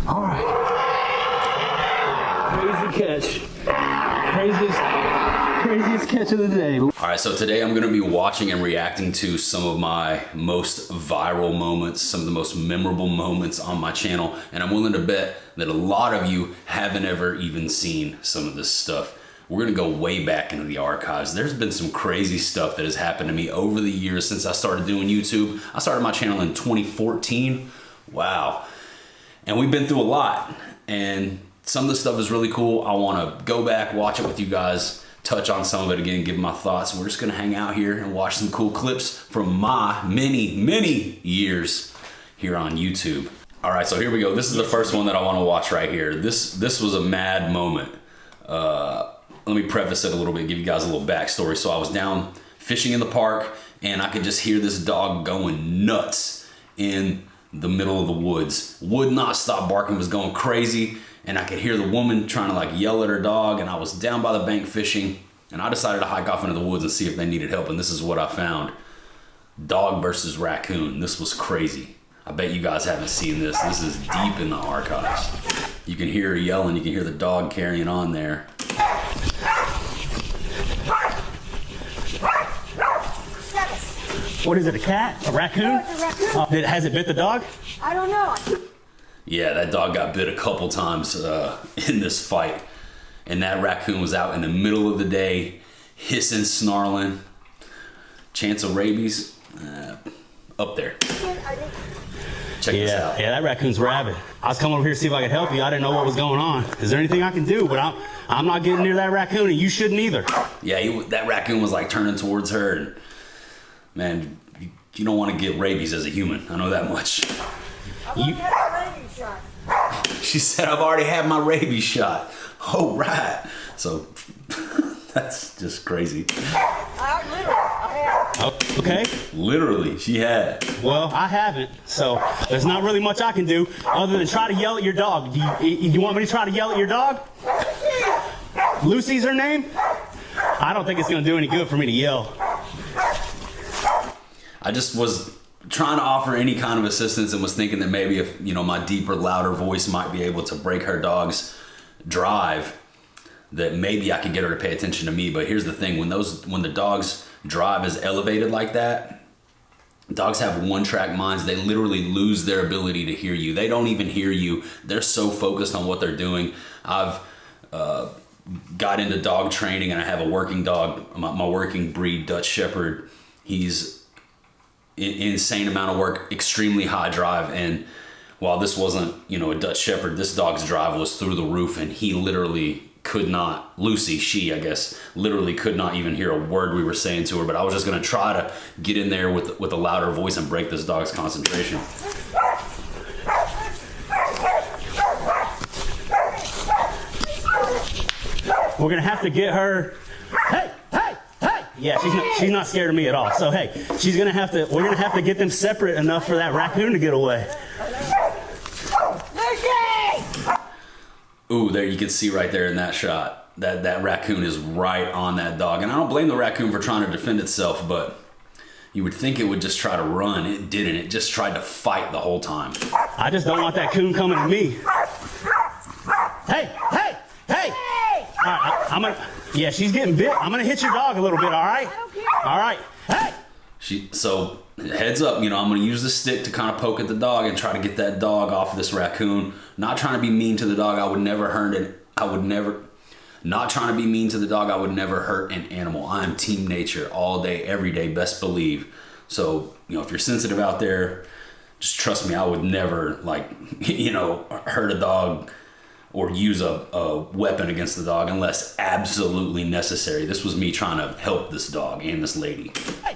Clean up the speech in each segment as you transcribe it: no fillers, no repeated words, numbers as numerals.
All right. Crazy catch. Craziest catch of the day. All right, so today I'm gonna be watching and reacting to some of my most viral moments, some of the most memorable moments on my channel, and I'm willing to bet that a lot of you haven't ever even seen some of this stuff. We're gonna go way back into the archives. There's been some crazy stuff that has happened to me over the years since I started doing YouTube. I started my channel in 2014. Wow. And we've been through a lot. And some of the stuff is really cool. I wanna go back, watch it with you guys, touch on some of it again, give my thoughts. We're just gonna hang out here and watch some cool clips from my many years here on YouTube. All right, so here we go. This is the first one that I wanna watch right here. This was a mad moment. Let me preface it a little bit, give you guys a little backstory. So I was down fishing in the park and I could just hear this dog going nuts in the middle of the woods. Would not stop barking, was going crazy. And I could hear the woman trying to like yell at her dog, and I was down by the bank fishing, and I decided to hike off into the woods and see if they needed help, and this is what I found. Dog versus raccoon. This was crazy. I bet you guys haven't seen this. This is deep in the archives. You can hear her yelling, you can hear the dog carrying on there. What is it, a cat? A raccoon? No, it's a raccoon. Has it bit the dog? I don't know. Yeah, that dog got bit a couple times in this fight. And that raccoon was out in the middle of the day, hissing, snarling. Chance of rabies, up there. Check this out. Yeah, that raccoon's rabid. I was coming over here to see if I could help you. I didn't know what was going on. Is there anything I can do? But I'm not getting near that raccoon, and you shouldn't either. Yeah, that raccoon was like turning towards her, and man, you don't want to get rabies as a human. I know that much. You had a rabies shot. She said, I've already had my rabies shot. Oh, right. So that's just crazy. I have. Okay. Literally, she had. Well, I haven't, so there's not really much I can do other than try to yell at your dog. Do you want me to try to yell at your dog? Lucy's her name? I don't think it's going to do any good for me to yell. I just was trying to offer any kind of assistance and was thinking that maybe if, you know, my deeper, louder voice might be able to break her dog's drive, that maybe I could get her to pay attention to me. But here's the thing, when the dog's drive is elevated like that, dogs have one-track minds. They literally lose their ability to hear you. They don't even hear you. They're so focused on what they're doing. I've got into dog training, and I have a working dog, my working breed Dutch Shepherd. He's insane amount of work, extremely high drive, and while this wasn't, you know, a Dutch Shepherd, this dog's drive was through the roof, and he literally could not, she, I guess, literally could not even hear a word we were saying to her. But I was just gonna try to get in there with a louder voice and break this dog's concentration. We're gonna have to get her. Hey! Yeah, she's not scared of me at all. So hey, we're gonna have to get them separate enough for that raccoon to get away. Ooh, there you can see right there in that shot that raccoon is right on that dog. And I don't blame the raccoon for trying to defend itself, but you would think it would just try to run. It didn't. It just tried to fight the whole time. I just don't want that coon coming to me. Hey! All right, yeah, she's getting bit. I'm gonna hit your dog a little bit, all right? All right, hey! So heads up, you know, I'm gonna use the stick to kind of poke at the dog and try to get that dog off of this raccoon. Not trying to be mean to the dog. I would never hurt it. Not trying to be mean to the dog. I would never hurt an animal. I am team nature all day, every day, best believe. So, you know, if you're sensitive out there, just trust me, I would never, like, you know, hurt a dog or use a weapon against the dog unless absolutely necessary. This was me trying to help this dog and this lady. Hey!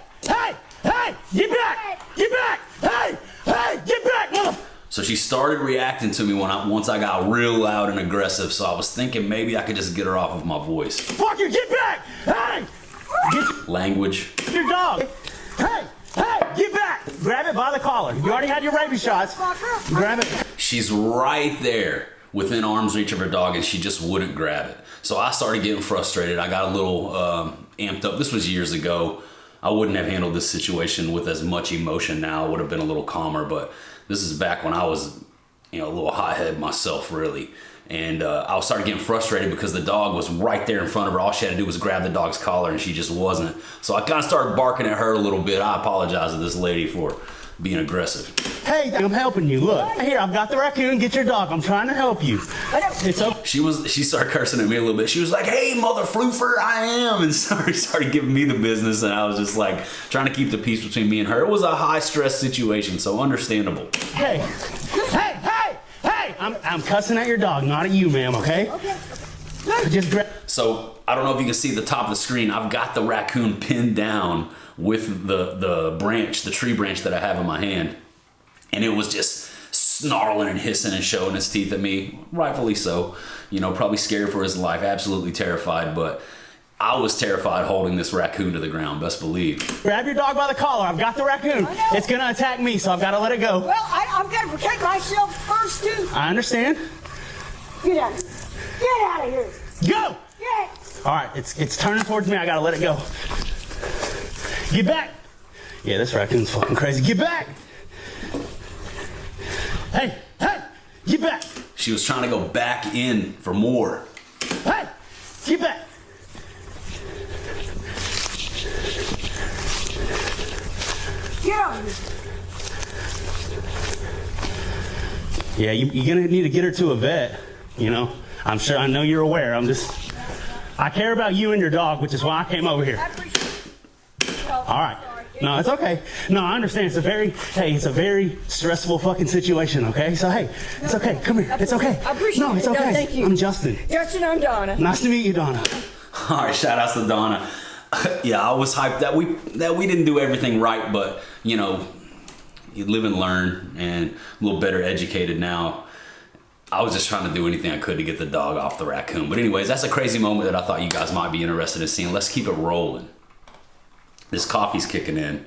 Get back! Hey! Get back, mother! So she started reacting to me once I got real loud and aggressive. So I was thinking maybe I could just get her off of my voice. Fuck you! Get back! Hey! Language. Your dog! Hey! Get back! Grab it by the collar. You already had your rabies shots. Grab it. She's right there within arm's reach of her dog, and she just wouldn't grab it. So I started getting frustrated. I got a little amped up. This was years ago. I wouldn't have handled this situation with as much emotion now. I would have been a little calmer, but this is back when I was a little hothead myself, really. And I started getting frustrated because the dog was right there in front of her. All she had to do was grab the dog's collar, and she just wasn't. So I kind of started barking at her a little bit. I apologize to this lady for being aggressive. Hey, I'm helping you. Look, here, I've got the raccoon. Get your dog. I'm trying to help you. It's okay. She started cursing at me a little bit. She was like, "Hey, mother floofer, I am," and started giving me the business. And I was just like trying to keep the peace between me and her. It was a high stress situation, so understandable. Hey, hey, hey, hey! I'm cussing at your dog, not at you, ma'am. Okay? Okay. Just grab. So I don't know if you can see the top of the screen. I've got the raccoon pinned down with the tree branch that I have in my hand, and it was just snarling and hissing and showing his teeth at me, rightfully so. Probably scared for his life, absolutely terrified, but I was terrified holding this raccoon to the ground, best believe. Grab your dog by the collar. I've got the raccoon. It's gonna attack me, so I've got to let it go. Well, I've got to protect myself first, too. I understand. Get out of here. Get out of here. Go! Get. All right, it's turning towards me. I gotta let it go. Get back! Yeah, this raccoon's fucking crazy. Get back! Hey, hey! Get back! She was trying to go back in for more. Hey! Get back! Get out of here. Yeah, you're gonna need to get her to a vet. I know you're aware. I care about you and your dog, which is why I came over here. I appreciate it. All right. No, it's okay. No, I understand. It's a very stressful fucking situation, okay? So, hey, it's okay. Come here. It's okay. I appreciate No, it's it. No, okay. thank you. I'm Justin. Justin, I'm Donna. Nice to meet you, Donna. All right, shout outs to Donna. Yeah, I was hyped that we didn't do everything right, but you live and learn, and a little better educated now. I was just trying to do anything I could to get the dog off the raccoon. But anyways, that's a crazy moment that I thought you guys might be interested in seeing. Let's keep it rolling. This coffee's kicking in.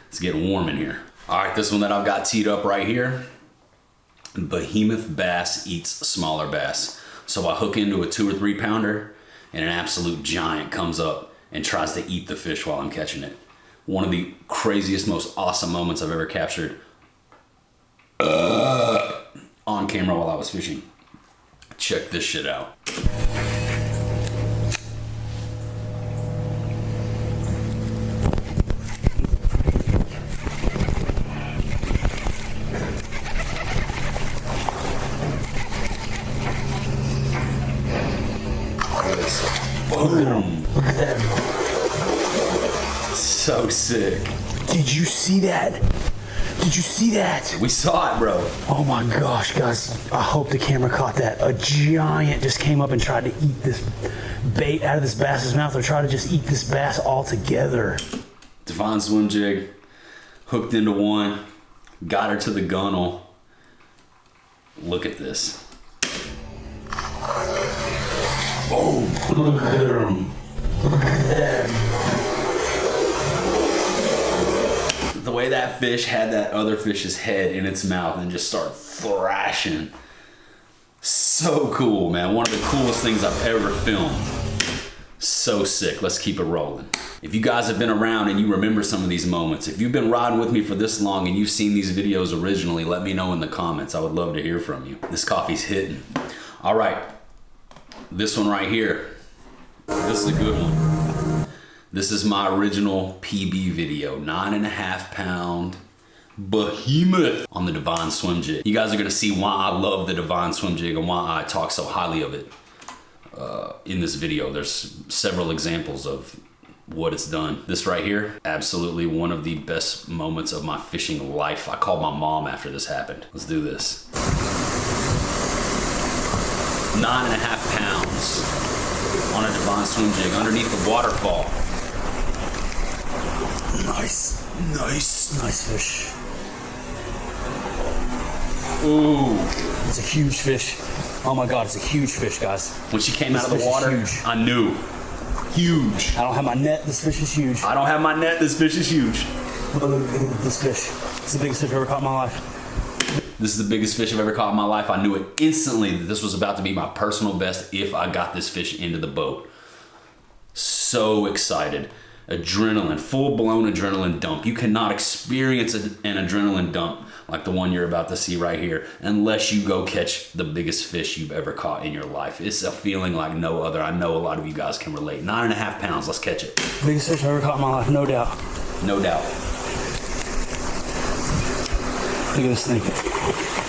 It's getting warm in here. All right, this one that I've got teed up right here. Behemoth bass eats smaller bass. So I hook into a 2 or 3 pounder, and an absolute giant comes up and tries to eat the fish while I'm catching it. One of the craziest, most awesome moments I've ever captured on camera while I was fishing. Check this shit out. Boom. Look at that. So sick. Did you see that? Did you see that? We saw it, bro. Oh my gosh, guys. I hope the camera caught that. A giant just came up and tried to eat this bait out of this bass's mouth, or tried to just eat this bass altogether. Divine swim jig, hooked into one, got her to the gunnel. Look at this. Boom. Look at him. Look at that. The way that fish had that other fish's head in its mouth and just started thrashing. So cool, man. One of the coolest things I've ever filmed. So sick. Let's keep it rolling. If you guys have been around and you remember some of these moments, if you've been riding with me for this long and you've seen these videos originally, let me know in the comments. I would love to hear from you. This coffee's hitting. All right. This one right here. This is a good one. This is my original PB video, 9.5 pound Behemoth on the Divine Swim Jig. You guys are gonna see why I love the Divine Swim Jig and why I talk so highly of it in this video. There's several examples of what it's done. This right here, absolutely one of the best moments of my fishing life. I called my mom after this happened. Let's do this. 9.5 pounds on a Divine Swim Jig underneath the waterfall. Nice. Nice fish. Ooh. It's a huge fish. Oh my God, it's a huge fish, guys. When she came This out of the fish is water, huge. I knew. Huge. I don't have my net. This fish is huge. I don't have my net. This fish is huge. Look at this fish. It's the biggest fish I've ever caught in my life. This is the biggest fish I've ever caught in my life. I knew it instantly that this was about to be my personal best if I got this fish into the boat. So excited. adrenaline, full-blown adrenaline dump. You cannot experience an adrenaline dump like the one you're about to see right here unless you go catch the biggest fish you've ever caught in your life. It's a feeling like no other. I know a lot of you guys can relate. 9.5 pounds, let's catch it. Biggest fish I've ever caught in my life, no doubt. No doubt. Look at this thing.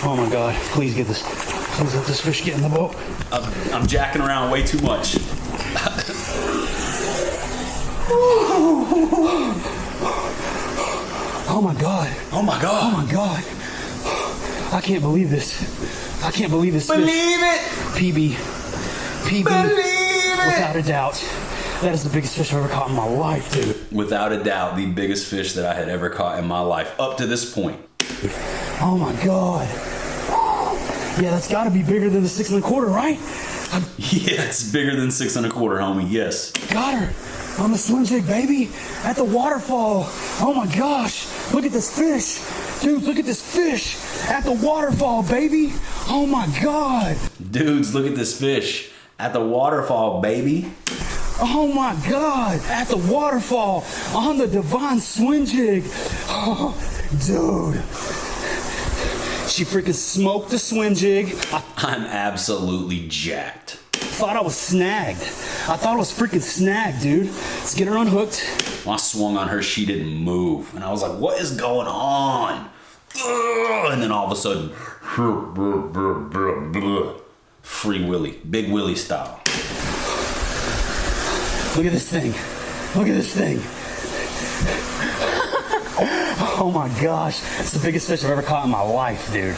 Oh my God, please get this. Please let this fish get in the boat. I'm jacking around way too much. Oh my God. Oh my God. Oh my God. I can't believe this. I can't believe this Believe fish. it. PB. Believe it. Without a doubt. That is the biggest fish I've ever caught in my life, dude. Without a doubt, the biggest fish that I had ever caught in my life up to this point. Oh my God. Yeah, that's got to be bigger than the 6 1/4, right? Yeah, it's bigger than 6 1/4, homie. Yes. Got her on the swim jig, baby, at the waterfall. Oh my gosh, look at this fish. Dude, look at this fish at the waterfall, baby. Oh my God. Dudes, look at this fish at the waterfall, baby. Oh my God, at the waterfall on the Divine swim jig. Oh, dude. She freaking smoked the swim jig. I'm absolutely jacked. Thought I was snagged. I thought I was freaking snagged, dude. Let's get her unhooked. When I swung on her, she didn't move. And I was like, what is going on? Ugh. And then all of a sudden, Free Willy, Big Willy style. Look at this thing. Look at this thing. Oh my gosh. It's the biggest fish I've ever caught in my life, dude.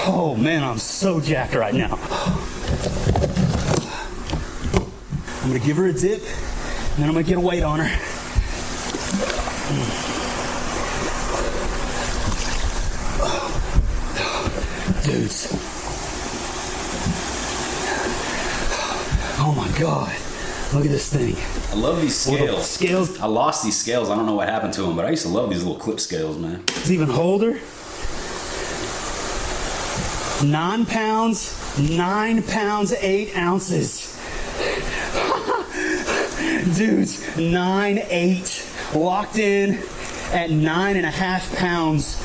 Oh man, I'm so jacked right now. I'm gonna give her a dip, and then I'm gonna get a weight on her. Dudes. Oh my God. Look at this thing. I love these Little scales. scales. I lost these scales. I don't know what happened to them, but I used to love these little clip scales, man. Let's even hold her. 9 pounds, 9 pounds, 8 ounces. Dudes, 9-8, locked in at 9.5 pounds.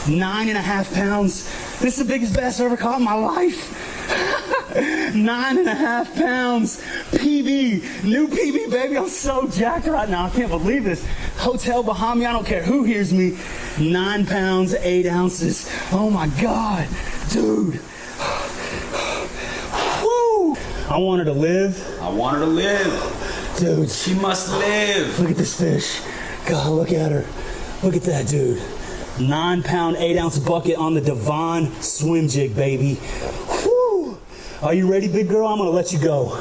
9.5 pounds. This is the biggest bass I've ever caught in my life. 9.5 pounds. PB, new PB, baby. I'm so jacked right now. I can't believe this. Hotel behind me. I don't care who hears me. 9 pounds, 8 ounces. Oh my God, dude. Woo! I want her to live. I want her to live. Dude, She must live. look at this fish. God, look at her. Look at that, dude. 9 pound, 8 ounce bucket on the Divine swim jig, baby. Whew. Are you ready, big girl? I'm gonna let you go.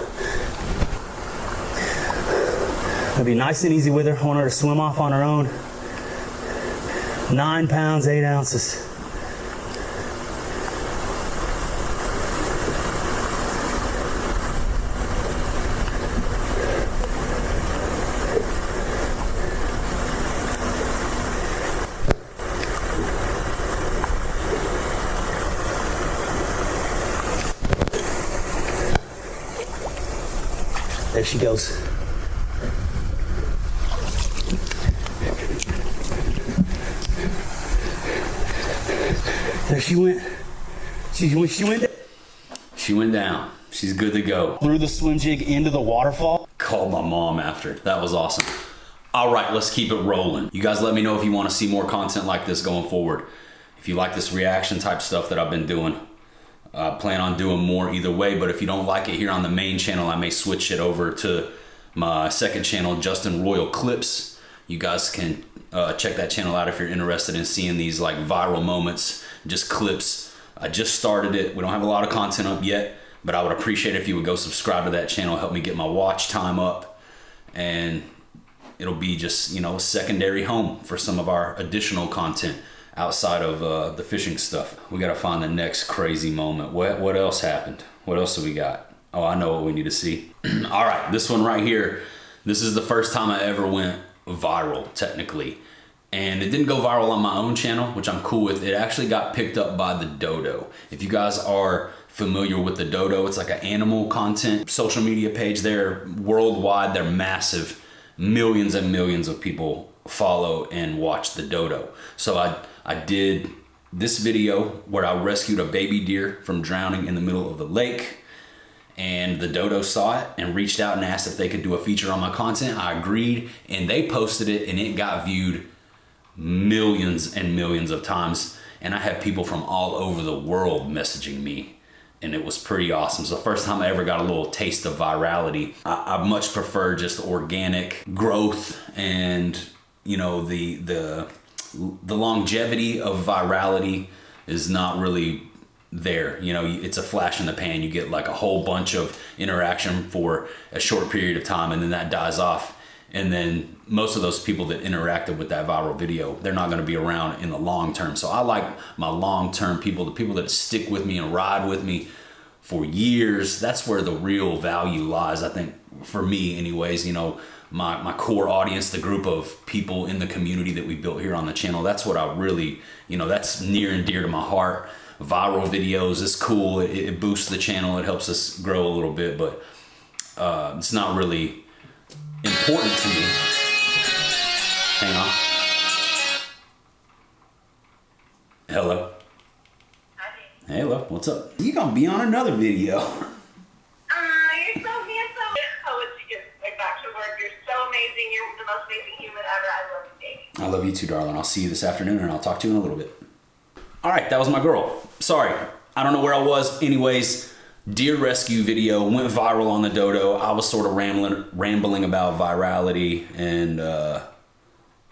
It'll be nice and easy with her. I want her to swim off on her own. 9 pounds, 8 ounces. There she goes. There she went. She went She went down. She's good to go. through the swim jig into the waterfall. Called my mom after. That was awesome. All right, let's keep it rolling. You guys let me know if you want to see more content like this going forward. If you like this reaction type stuff that I've been doing, plan on doing more either way. But if you don't like it here on the main channel, I may switch it over to my second channel, Justin Royal Clips. You guys can check that channel out if you're interested in seeing these like viral moments, just clips. I just started it. We don't have a lot of content up yet, but I would appreciate it if you would go subscribe to that channel, help me get my watch time up, and it'll be just, you know, a secondary home for some of our additional content outside of the fishing stuff. We gotta find the next crazy moment. What else happened? What else do we got? Oh, I know what we need to see. All right, this one right here. This is the first time I ever went viral, technically. And it didn't go viral on my own channel, which I'm cool with. It actually got picked up by the Dodo. If you guys are familiar with the Dodo, it's like an animal content social media page. They're worldwide, they're massive. millions and millions of people follow and watch the dodo. So I did this video where I rescued a baby deer from drowning in the middle of the lake, and the dodo saw it and reached out and asked if they could do a feature on my content. I agreed, and they posted it, and it got viewed millions and millions of times. And I had people from all over the world messaging me, and it was pretty awesome. So the first time I ever got a little taste of virality. I much prefer just organic growth, and you know, the longevity of virality is not really there. You know, it's a flash in the pan. You get like a whole bunch of interaction for a short period of time, and then that dies off. And then most of those people that interacted with that viral video, they're not going to be around in the long term. So I like my long-term people, the people that stick with me and ride with me for years. That's where the real value lies, I think, for me anyways. You know, my core audience, the group of people in the community that we built here on the channel, that's what I really, you know, that's near and dear to my heart. Viral videos is cool. It boosts the channel. It helps us grow a little bit, but it's not really important to me. Hang on. Hello. Hi. Hello. What's up? You gonna be on another video? You're so handsome. I'll let you get back to work. You're so amazing. You're the most amazing human ever. I love you, baby. I love you too, darling. I'll see you this afternoon, and I'll talk to you in a little bit. All right, that was my girl. Sorry, I don't know where I was. Anyways, deer rescue video went viral on the dodo. I was sort of rambling about virality, and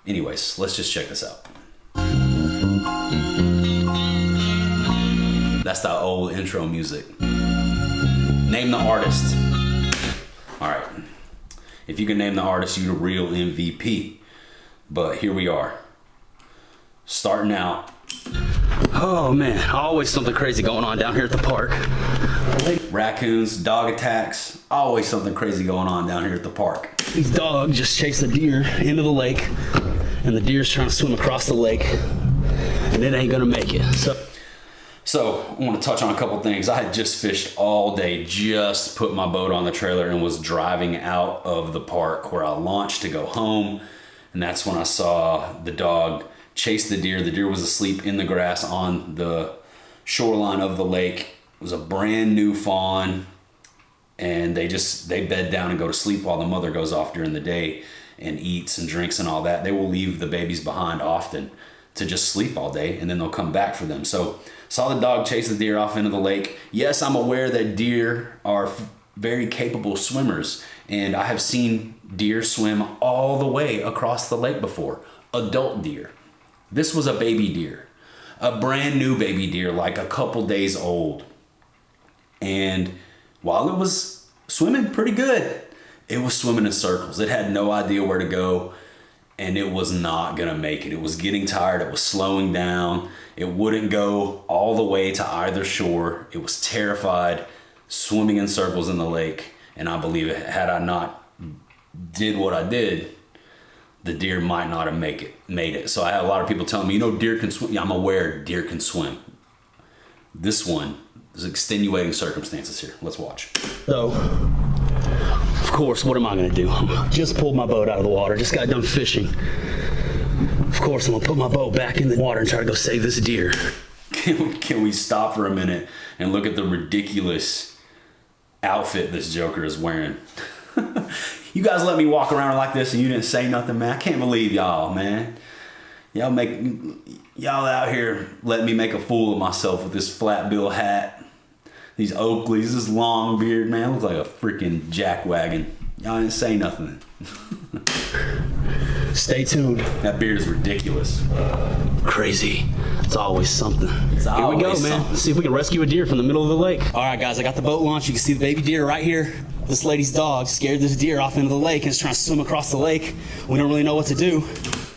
anyways, let's just check this out. That's the old intro music. Name the artist. All right, if you can name the artist, you're the real MVP. But here we are, starting out. Oh man, always something crazy going on down here at the park. Raccoons, dog attacks, always something crazy going on down here at the park. These dogs just chased the deer into the lake, and the deer's trying to swim across the lake, and it ain't gonna make it. So I want to touch on a couple things. I had just fished all day, just put my boat on the trailer and was driving out of the park where I launched to go home. And that's when I saw the dog chase the deer. The deer was asleep in the grass on the shoreline of the lake. It was a brand new fawn, and they bed down and go to sleep while the mother goes off during the day and eats and drinks and all that. They will leave the babies behind often to just sleep all day, and then they'll come back for them. So saw the dog chase the deer off into the lake. Yes, I'm aware that deer are very capable swimmers, and I have seen deer swim all the way across the lake before. Adult deer. This was a baby deer, a brand new baby deer, like a couple days old. And while it was swimming pretty good, it was swimming in circles. It had no idea where to go, and it was not gonna make it. It was getting tired, it was slowing down. It wouldn't go all the way to either shore. It was terrified, swimming in circles in the lake. And I believe had I not did what I did, the deer might not have made it. So I had a lot of people telling me, you know, deer can swim. Yeah, I'm aware deer can swim. This one, there's extenuating circumstances here. Let's watch. So, of course, what am I gonna do? Just pulled my boat out of the water, just got done fishing. Of course, I'm gonna put my boat back in the water and try to go save this deer. Can we stop for a minute and look at the ridiculous outfit this joker is wearing? You guys let me walk around like this and you didn't say nothing, man. I can't believe y'all, man. Y'all out here letting me make a fool of myself with this flat bill hat, these Oakleys, this long beard, man. I look like a freaking jackwagon. Y'all didn't say nothing. Stay tuned. That beard is ridiculous. Crazy. It's always something. It's Here we go, always man. something. Let's see if we can rescue a deer from the middle of the lake. All right, guys, I got the boat launched. You can see the baby deer right here. This lady's dog scared this deer off into the lake and is trying to swim across the lake. We don't really know what to do.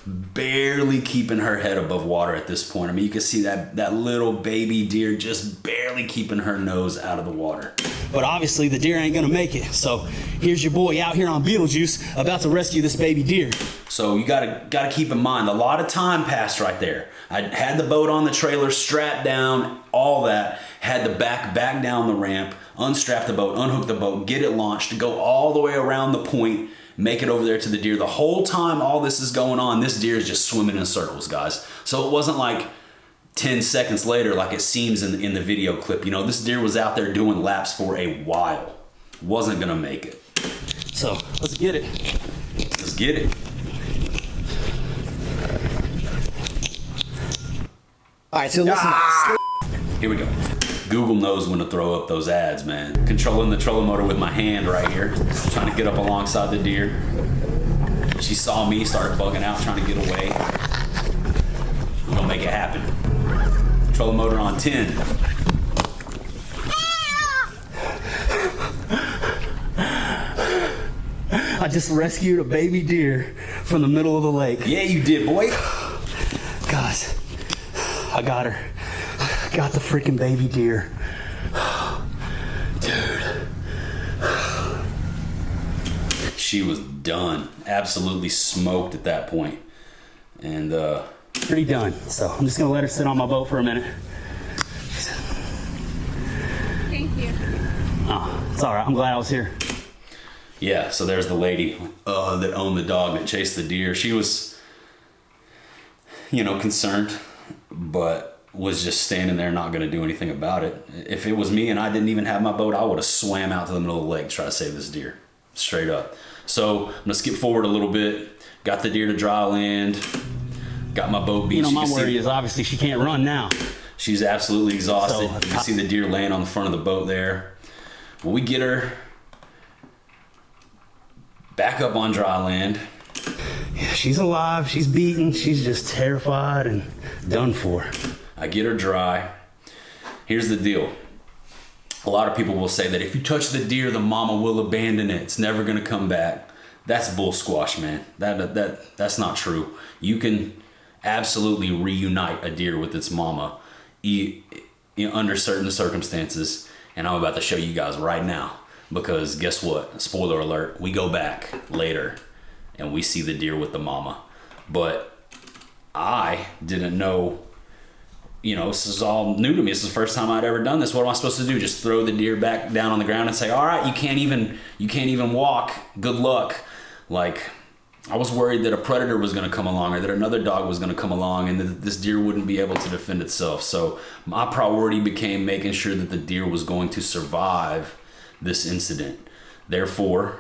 Barely keeping her head above water at this point. I mean, you can see that little baby deer just barely keeping her nose out of the water. But obviously the deer ain't gonna make it. So here's your boy out here on Beetlejuice about to rescue this baby deer. So you gotta keep in mind, a lot of time passed right there. I had the boat on the trailer, strapped down, all that. Had the back down the ramp, unstrap the boat, unhook the boat, get it launched, go all the way around the point, make it over there to the deer. The whole time all this is going on, this deer is just swimming in circles, guys. So it wasn't like 10 seconds later like it seems in the video clip. You know, this deer was out there doing laps for a while. Wasn't gonna make it. So let's get it. Let's get it. All right, so listen. Here we go. Google knows when to throw up those ads, man. Controlling the trolling motor with my hand right here, trying to get up alongside the deer. She saw me, started bugging out, trying to get away. We're gonna make it happen. Trolling motor on 10. I just rescued a baby deer from the middle of the lake. Yeah, you did, boy. Guys, I got her. Got the freaking baby deer. Dude. She was done. Absolutely smoked at that point. And Pretty done. So I'm just gonna let her sit on my boat for a minute. Thank you. Oh, it's all right. I'm glad I was here. yeah, so there's the lady that owned the dog that chased the deer. She was, you know, concerned, but was just standing there not going to do anything about it. If it was me and I didn't even have my boat, I would have swam out to the middle of the lake to try to save this deer. Straight up. So I'm going to skip forward a little bit. Got the deer to dry land. Got my boat beached. You know, my can worry see is obviously she can't run now. she's absolutely exhausted. So, you can see the deer laying on the front of the boat there. Well, we get her back up on dry land. Yeah, she's alive. She's beaten. She's just terrified and done for. I get her dry. Here's the deal. A lot of people will say that if you touch the deer, the mama will abandon it. It's never going to come back. That's bull squash, man. That's not true. You can absolutely reunite a deer with its mama under certain circumstances. And I'm about to show you guys right now. Because guess what? Spoiler alert. We go back later and we see the deer with the mama. But I didn't know. You know, this is all new to me. This is the first time I'd ever done this. What am I supposed to do? Just throw the deer back down on the ground and say, all right, you can't even walk. Good luck. Like, I was worried that a predator was going to come along or that another dog was going to come along and that this deer wouldn't be able to defend itself. So my priority became making sure that the deer was going to survive this incident. Therefore,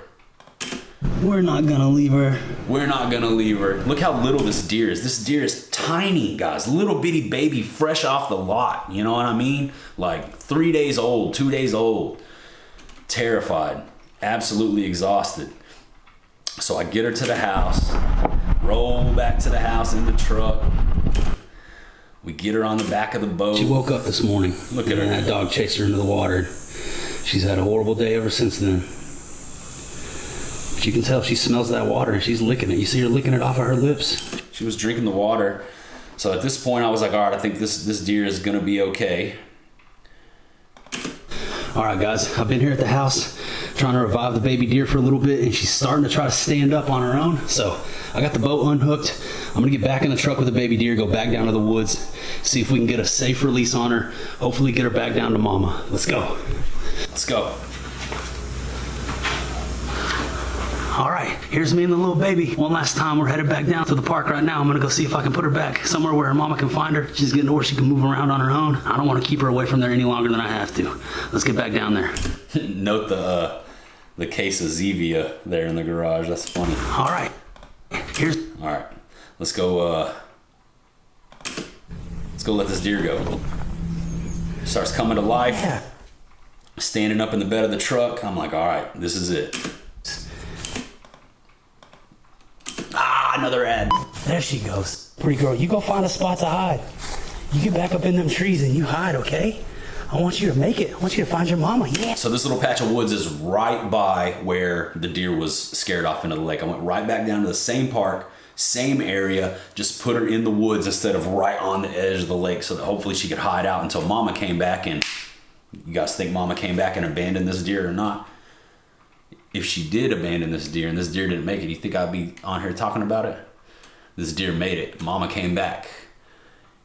We're not gonna leave her. we're not gonna leave her. Look how little this deer is. This deer is tiny, guys. Little bitty baby, fresh off the lot. You know what I mean? Like 3 days old, 2 days old. Terrified, absolutely exhausted. So I get her to the house, roll back to the house in the truck. We get her on the back of the boat. She woke up this morning. Look at her. And that dog chased her into the water. She's had a horrible day ever since then. But you can tell she smells that water and she's licking it. You see her licking it off of her lips. She was drinking the water. So at this point I was like, all right, I think this deer is gonna be okay. All right, guys, I've been here at the house trying to revive the baby deer for a little bit, and she's starting to try to stand up on her own. So I got the boat unhooked. I'm gonna get back in the truck with the baby deer, go back down to the woods, see if we can get a safe release on her, hopefully get her back down to mama. Let's go. Let's go. All right, here's me and the little baby. One last time, we're headed back down to the park right now. I'm gonna go see if I can put her back somewhere where her mama can find her. She's getting to where she can move around on her own. I don't wanna keep her away from there any longer than I have to. Let's get back down there. Note the case of Zevia there in the garage. That's funny. All right, here's... All right, let's go let this deer go. Starts coming to life. Yeah. Standing up in the bed of the truck. I'm like, all right, this is it. Ah, another ad. There she goes. Pretty girl, you go find a spot to hide. You get back up in them trees and you hide, okay? I want you to make it. I want you to find your mama, yeah. So this little patch of woods is right by where the deer was scared off into the lake. I went right back down to the same park, same area, just put her in the woods instead of right on the edge of the lake so that hopefully she could hide out until mama came back. And you guys think mama came back and abandoned this deer or not? If she did abandon this deer and this deer didn't make it, you think I'd be on here talking about it? This deer made it. Mama came back.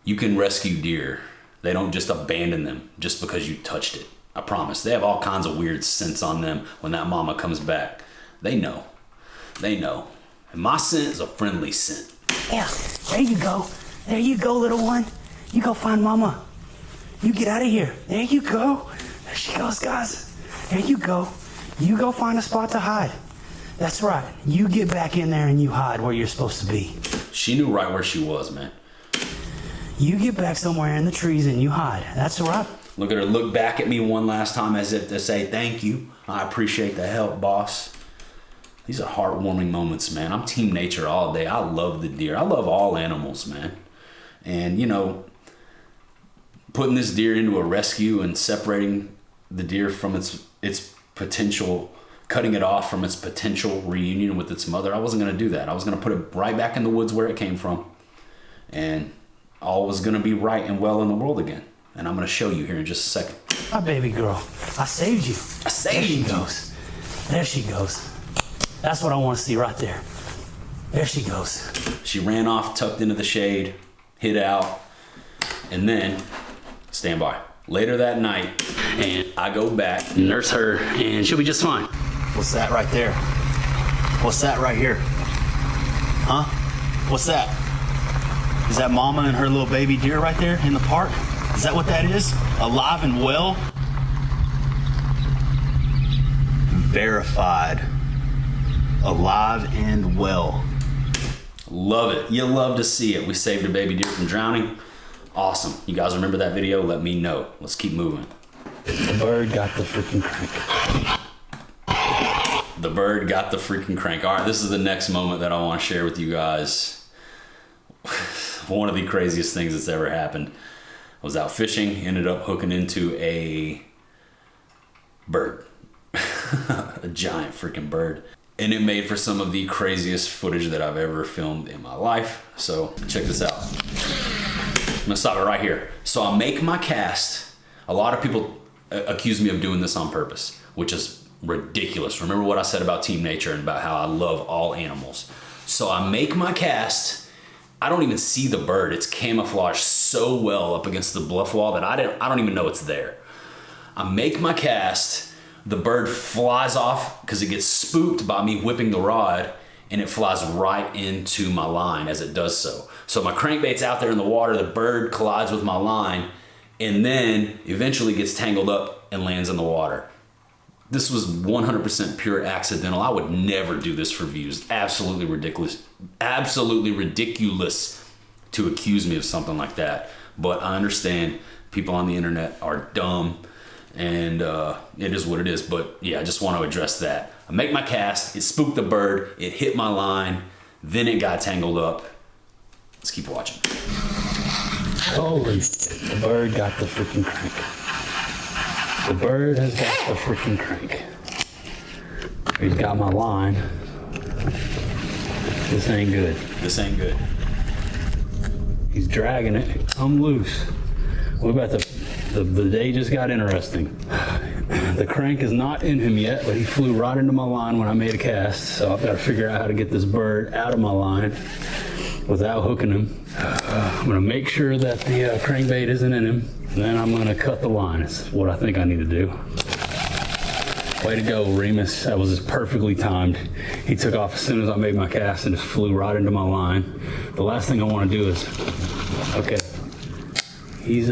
You can rescue deer. They don't just abandon them just because you touched it. I promise. They have all kinds of weird scents on them when that mama comes back. They know. They know. And my scent is a friendly scent. Yeah, there you go. There you go, little one. You go find mama. You get out of here. There you go. There she goes, guys. There you go. You go find a spot to hide. That's right. You get back in there and you hide where you're supposed to be. She knew right where she was, man. You get back somewhere in the trees and you hide. That's right. Look at her look back at me one last time as if to say, thank you. I appreciate the help, boss. These are heartwarming moments, man. I'm team nature all day. I love the deer. I love all animals, man. And, you know, putting this deer into a rescue and separating the deer from its potential, cutting it off from its potential reunion with its mother, I wasn't going to do that. I was going to put it right back in the woods where it came from. And all was going to be right and well in the world again. And I'm going to show you here in just a second. My baby girl. I saved you. I saved you. There she goes. There she goes. That's what I want to see right there. There she goes. She ran off, tucked into the shade, hid out, and then, stand by. Later that night, and I go back, nurse her, and she'll be just fine. What's that right there? What's that right here? Huh? What's that? Is that mama and her little baby deer right there in the park? Is that what that is? Alive and well? Verified. Alive and well. Love it. You love to see it. We saved a baby deer from drowning. Awesome. You guys remember that video? Let me know. Let's keep moving. The bird got the freaking crank. The bird got the freaking crank. All right, this is the next moment that I want to share with you guys. One of the craziest things that's ever happened. I was out fishing, ended up hooking into a bird. A giant freaking bird. And it made for some of the craziest footage that I've ever filmed in my life. So check this out. I'm gonna stop it right here. So I make my cast. A lot of people accuse me of doing this on purpose, which is ridiculous. Remember what I said about team nature and about how I love all animals. So I make my cast. I don't even see the bird. It's camouflaged so well up against the bluff wall that I don't even know it's there. I make my cast. The bird flies off because it gets spooked by me whipping the rod, and it flies right into my line as it does so. So my crankbait's out there in the water, the bird collides with my line, and then eventually gets tangled up and lands in the water. This was 100% pure accidental. I would never do this for views. Absolutely ridiculous. Absolutely ridiculous to accuse me of something like that. But I understand people on the internet are dumb, and it is what it is. But yeah, I just want to address that. I make my cast, it spooked the bird, it hit my line, then it got tangled up. Let's keep watching. Holy shit, the bird got the freaking crank. The bird has got the freaking crank. He's got my line. This ain't good. This ain't good. He's dragging it. I'm loose. We're about to... The day just got interesting. The crank is not in him yet, but he flew right into my line when I made a cast. So I've got to figure out how to get this bird out of my line without hooking him. I'm going to make sure that the crankbait isn't in him. And then I'm going to cut the line. It's what I think I need to do. Way to go, Remus. That was just perfectly timed. He took off as soon as I made my cast and just flew right into my line. The last thing I want to do is... Okay. He's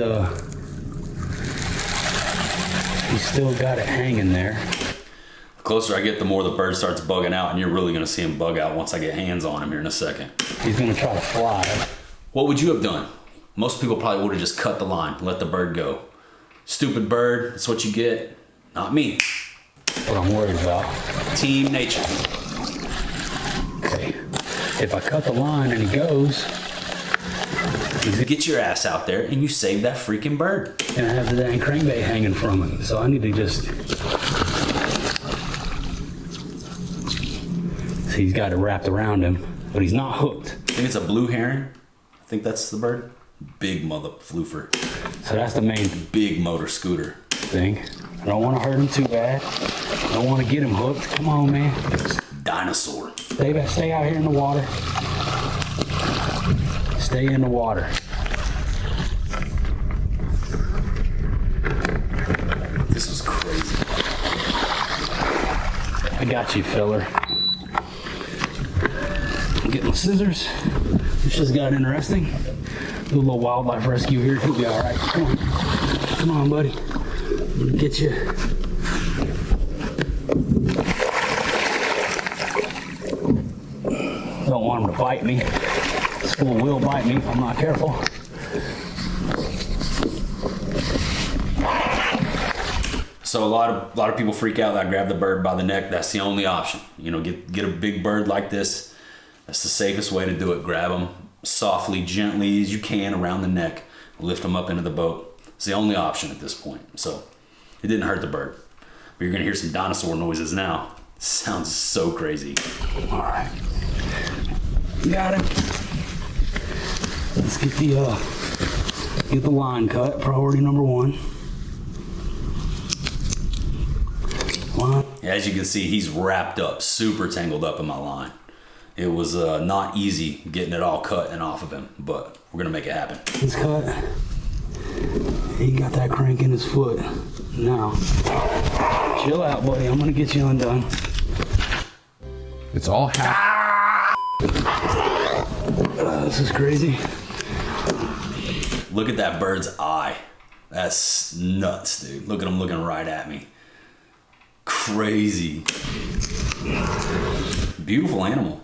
still got it hanging there. The closer I get, the more the bird starts bugging out, and you're really going to see him bug out once I get hands on him here in a second. He's going to try to fly. What would you have done? Most people probably would have just cut the line, let the bird go. Stupid bird, that's what you get. Not me. What I'm worried about. Team nature. Okay. If I cut the line and he goes... Get your ass out there and you save that freaking bird. And I have the dang crankbait hanging from him, so I need to just... See, he's got it wrapped around him, but he's not hooked. I think it's a blue heron. I think that's the bird. Big mother floofer. So that's the main Big motor scooter. thing. I don't want to hurt him too bad. I don't want to get him hooked. Come on, man. Dinosaur. Stay out here in the water. Stay in the water. This was crazy. I got you, filler. get my scissors. This just got interesting. Do a little wildlife rescue here. He'll be all right. Come on. Come on, buddy. I'm gonna get you. Don't want him to bite me. This fool will bite me if I'm not careful. So a lot of people freak out that I grab the bird by the neck. That's the only option. You know, get a big bird like this. That's the safest way to do it. Grab them softly, gently as you can around the neck. Lift them up into the boat. It's the only option at this point. So it didn't hurt the bird. But you're gonna hear some dinosaur noises now. Sounds so crazy. All right. Got him. Let's get the line cut. Priority number 1. As you can see, he's wrapped up, super tangled up in my line. It was not easy getting it all cut and off of him, but we're gonna make it happen. He's cut. He got that crank in his foot. Now, chill out, buddy. I'm gonna get you undone. It's all half. This is crazy. Look at that bird's eye. That's nuts, dude. Look at him looking right at me. Crazy. Beautiful animal.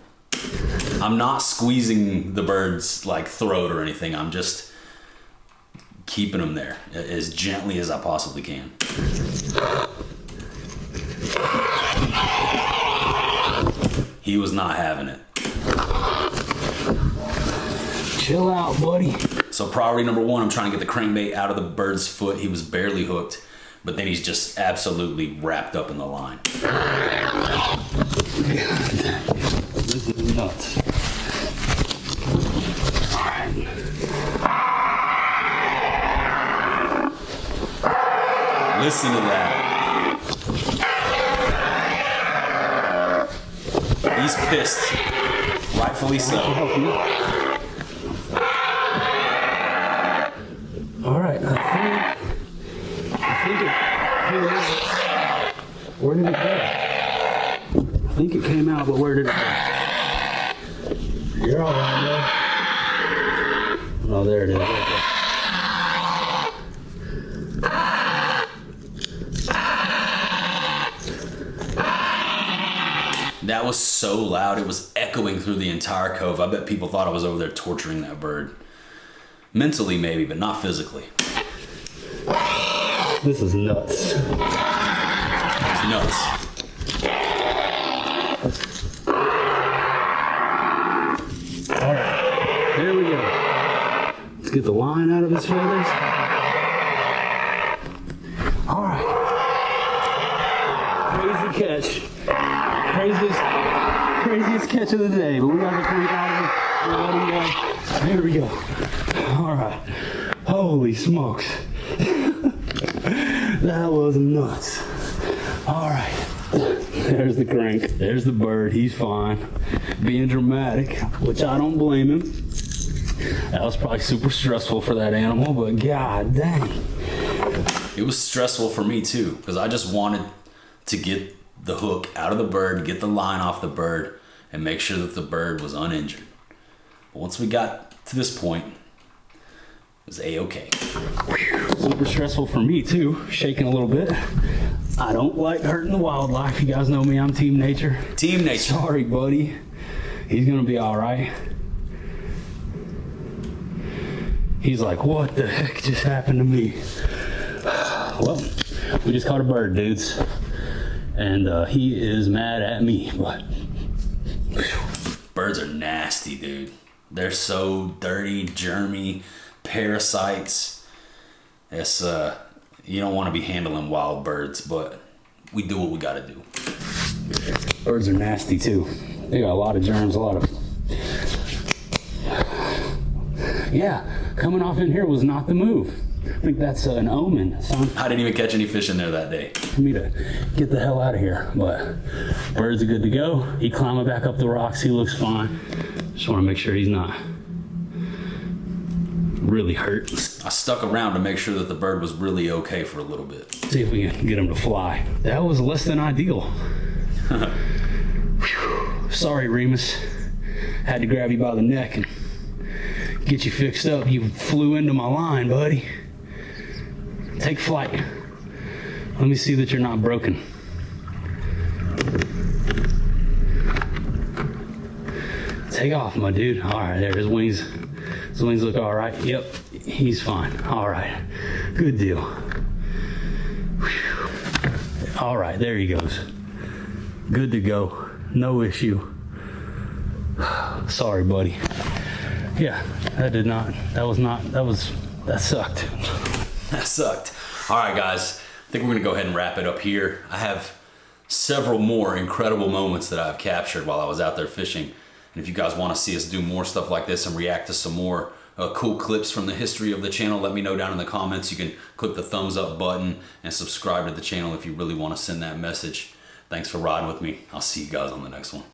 I'm not squeezing the bird's like throat or anything. I'm just keeping him there as gently as I possibly can. He was not having it. Chill out, buddy. So priority number 1, I'm trying to get the crankbait out of the bird's foot. He was barely hooked, but then he's just absolutely wrapped up in the line. This is nuts. All right. Listen to that. He's pissed. Rightfully so. All right. I think where did it go? I think it came out, but where did it go? You're all right, bro. Oh, there it is. Okay. That was so loud, it was echoing through the entire cove. I bet people thought I was over there torturing that bird. Mentally, maybe, but not physically. This is nuts. It's nuts. All right, here we go. Let's get the line out of his feathers. All right. Crazy catch. Craziest catch of the day, but we got the crank out of it. We let him go. Here we go. All right. Holy smokes. That was nuts. All right. There's the crank. There's the bird. He's fine. Being dramatic, which I don't blame him. That was probably super stressful for that animal, but god dang. It was stressful for me too, because I just wanted to get the hook out of the bird, get the line off the bird, and make sure that the bird was uninjured. But once we got to this point, it was A-okay. Super stressful for me too, shaking a little bit. I don't like hurting the wildlife. You guys know me, I'm Team Nature. Team Nature. Sorry, buddy. He's gonna be all right. He's like, what the heck just happened to me? Well, we just caught a bird, dudes. And he is mad at me, but. Birds are nasty, dude. They're so dirty, germy, parasites. It's, you don't want to be handling wild birds, but we do what we gotta do. Birds are nasty too. They got a lot of germs, a lot of. Yeah, coming off in here was not the move. I think that's an omen. I didn't even catch any fish in there that day. For me to get the hell out of here, but birds are good to go. He climbing back up the rocks. He looks fine. Just want to make sure he's not really hurt. I stuck around to make sure that the bird was really okay for a little bit. See if we can get him to fly. That was less than ideal. Sorry, Remus. Had to grab you by the neck and get you fixed up. You flew into my line, buddy. Take flight. Let me see that you're not broken. Take off, my dude. All right, there, his wings look all right. Yep, he's fine. All right, good deal. Whew. All right, there he goes. Good to go, no issue. Sorry, buddy. Yeah, that sucked. That sucked. All right, guys, I think we're gonna go ahead and wrap it up here. I have several more incredible moments that I've captured while I was out there fishing. And if you guys want to see us do more stuff like this and react to some more cool clips from the history of the channel, let me know down in the comments. You can click the thumbs up button and subscribe to the channel if you really want to send that message. Thanks for riding with me. I'll see you guys on the next one.